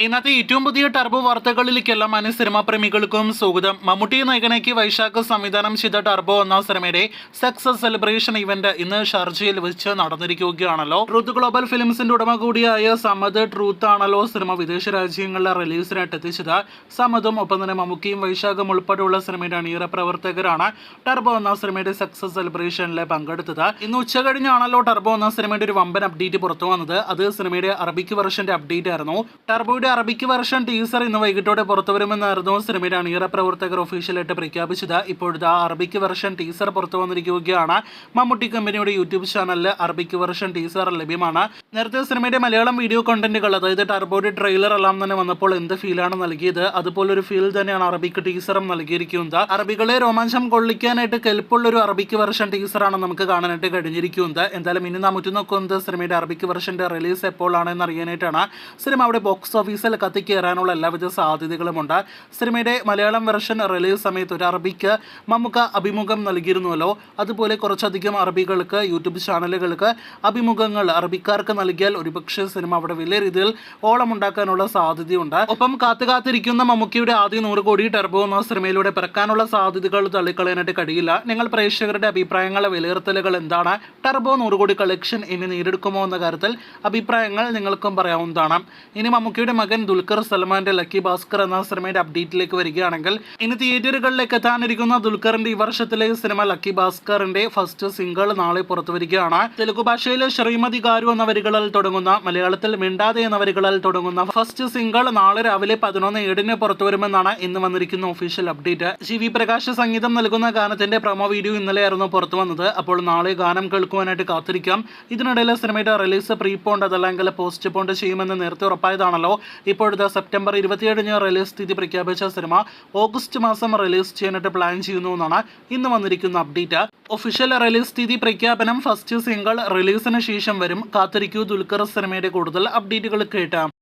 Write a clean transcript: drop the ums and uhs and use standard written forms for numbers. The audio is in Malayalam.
ഇന്നത്തെ ഏറ്റവും പുതിയ ടർബോ വാർത്തകളിലേക്കെല്ലാം അന്യ സിനിമാ പ്രേമികൾക്കും സ്വാഗതം. മമ്മൂട്ടി നായകനാക്കി വൈശാഖ് സംവിധാനം ചെയ്ത ടർബോ എന്ന സിനിമയുടെ സക്സസ് സെലിബ്രേഷൻ ഇവന്റ് ഇന്ന് ഷാർജയിൽ വെച്ച് നടന്നിരിക്കുകയാണല്ലോ. ട്രൂത്ത് ഗ്ലോബൽ ഫിലിംസിന്റെ ഉടമ കൂടിയായ സമദ് ട്രൂത്ത് ആണല്ലോ സിനിമ വിദേശ രാജ്യങ്ങളിലെ റിലീസിനായിട്ട് എത്തിച്ചത്. സമദും ഒപ്പം തന്നെ മമ്മൂക്കിയും വൈശാഖും ഉൾപ്പെടെയുള്ള സിനിമയുടെ അണിയറ പ്രവർത്തകരാണ് ടർബോ എന്ന സിനിമയുടെ സക്സസ് സെലിബ്രേഷനിൽ പങ്കെടുത്തത്. ഇന്ന് ഉച്ച കഴിഞ്ഞാണല്ലോ ടർബോ എന്ന സിനിമയുടെ ഒരു വമ്പൻ അപ്ഡേറ്റ് പുറത്തു വന്നത്. അത് സിനിമയുടെ അറബിക് വെർഷന്റെ അപ്ഡേറ്റ് ആയിരുന്നു. ടർബോയുടെ അറബിക് വെർഷൻ ടീസർ ഇന്ന് വൈകിട്ടോടെ പുറത്തുവരുമെന്നായിരുന്നു സിനിമയുടെ അണിയറ പ്രവർത്തകർ ഒഫീഷ്യലായിട്ട് പ്രഖ്യാപിച്ചത്. ഇപ്പോഴത്തെ ആ അറബിക് വെർഷൻ ടീസർ പുറത്തു വന്നിരിക്കുകയാണ്. മമ്മൂട്ടി കമ്പനിയുടെ യൂട്യൂബ് ചാനലിൽ അറബിക് വെർഷൻ ടീസർ ലഭ്യമാണ്. നേരത്തെ സിനിമയുടെ മലയാളം വീഡിയോ കണ്ടന്റുകൾ, അതായത് ടർബോയുടെ ട്രെയിലർ എല്ലാം തന്നെ വന്നപ്പോൾ എന്ത് ഫീലാണ് നൽകിയത്, അതുപോലൊരു ഫീൽ തന്നെയാണ് അറബിക് ടീസറും നൽകിയിരിക്കുന്നത്. അറബികളെ രോമാഞ്ചം കൊള്ളിക്കാനായിട്ട് കെൽപ്പുള്ളൊരു അറബിക് വെർഷൻ ടീസറാണ് നമുക്ക് കാണാനായിട്ട് കഴിഞ്ഞിരിക്കുന്നത്. എന്തായാലും ഇനി നാം ഉറ്റുനോക്കുന്നത് സിനിമയുടെ അറബിക് വെർഷന്റെ റിലീസ് എപ്പോഴാണെന്ന് അറിയാനായിട്ടാണ്. സിനിമ അവിടെ ബോക്സ് ഓഫീസിൽ കത്തിക്കേറാനുള്ള എല്ലാവിധ സാധ്യതകളുമുണ്ട്. സിനിമയുടെ മലയാളം വെർഷൻ റിലീസ് സമയത്ത് ഒരു അറബിക്ക് മമ്മൂക്ക അഭിമുഖം നൽകിയിരുന്നുവല്ലോ. അതുപോലെ കുറച്ചധികം അറബികൾക്ക് യൂട്യൂബ് ചാനലുകൾക്ക് അഭിമുഖങ്ങൾ അറബിക്കാർക്ക് നൽകിയാൽ ഒരുപക്ഷെ സിനിമ അവിടെ വലിയ രീതിയിൽ ഓളമുണ്ടാക്കാനുള്ള സാധ്യതയുണ്ട്. ഒപ്പം കാത്തിരിക്കുന്ന മമ്മൂക്കിയുടെ ആദ്യ 100 കോടി ടർബോ എന്ന സിനിമയിലൂടെ പിറക്കാനുള്ള സാധ്യതകൾ തള്ളിക്കളയാനായിട്ട് കഴിയില്ല. നിങ്ങൾ പ്രേക്ഷകരുടെ അഭിപ്രായങ്ങൾ, വിലയിരുത്തലുകൾ എന്താണ്? ടർബോ 100 കോടി കളക്ഷൻ ഇനി നേടിയെടുക്കുമോ എന്ന കാര്യത്തിൽ അഭിപ്രായങ്ങൾ നിങ്ങൾക്കും പറയാവുന്നതാണ്. ഇനി മമ്മൂക്കിയുടെ മകൻ ദുൽഖർ സൽമാന്റെ ലക്കി ഭാസ്കർ എന്ന സിനിമയുടെ അപ്ഡേറ്റിലേക്ക് വരികയാണെങ്കിൽ, ഇനി തിയേറ്ററുകളിലേക്ക് എത്താനിരിക്കുന്ന ദുൽഖറിന്റെ ഈ വർഷത്തിലെ സിനിമ ലക്കി ഭാസ്കറിന്റെ ഫസ്റ്റ് സിംഗിൾ നാളെ പുറത്തു വരികയാണ്. തെലുഗു ഭാഷയിലെ ശ്രീമതി ഗാരു എന്ന വരികളിൽ തുടങ്ങുന്ന, മലയാളത്തിൽ മിണ്ടാതെ എന്ന വരികളിൽ തുടങ്ങുന്ന ഫസ്റ്റ് സിംഗിൾ നാളെ രാവിലെ 11:07 പുറത്തു വരുമെന്നാണ് ഇന്ന് വന്നിരിക്കുന്ന ഒഫീഷ്യൽ അപ്ഡേറ്റ്. GV പ്രകാശ് സംഗീതം നൽകുന്ന ഗാനത്തിന്റെ പ്രൊമോ വീഡിയോ ഇന്നലെയായിരുന്നു പുറത്തു വന്നത്. അപ്പോൾ നാളെ ഗാനം കേൾക്കുവാനായിട്ട് കാത്തിരിക്കാം. ഇതിനിടയിൽ സിനിമയുടെ റിലീസ് പ്രീപോണ്ട് അതല്ലെങ്കിൽ പോസ്റ്റ് പോണ്ട് ചെയ്യുമെന്ന് നേരത്തെ ഉറപ്പായതാണല്ലോ. ഇപ്പോഴത്തെ സെപ്റ്റംബർ 27 റിലീസ് തീയതി പ്രഖ്യാപിച്ച സിനിമ ഓഗസ്റ്റ് മാസം റിലീസ് ചെയ്യാനായിട്ട് പ്ലാൻ ചെയ്യുന്നു എന്നാണ് ഇന്ന് വന്നിരിക്കുന്ന അപ്ഡേറ്റ്. ഒഫീഷ്യൽ റിലീസ് തീയതി പ്രഖ്യാപനം ഫസ്റ്റ് സിംഗിൾ റിലീസിന് ശേഷം വരും. കാത്തിരിക്കൂ, ദുൽഖർ സിനിമയുടെ കൂടുതൽ അപ്ഡേറ്റുകൾ കേട്ടാം.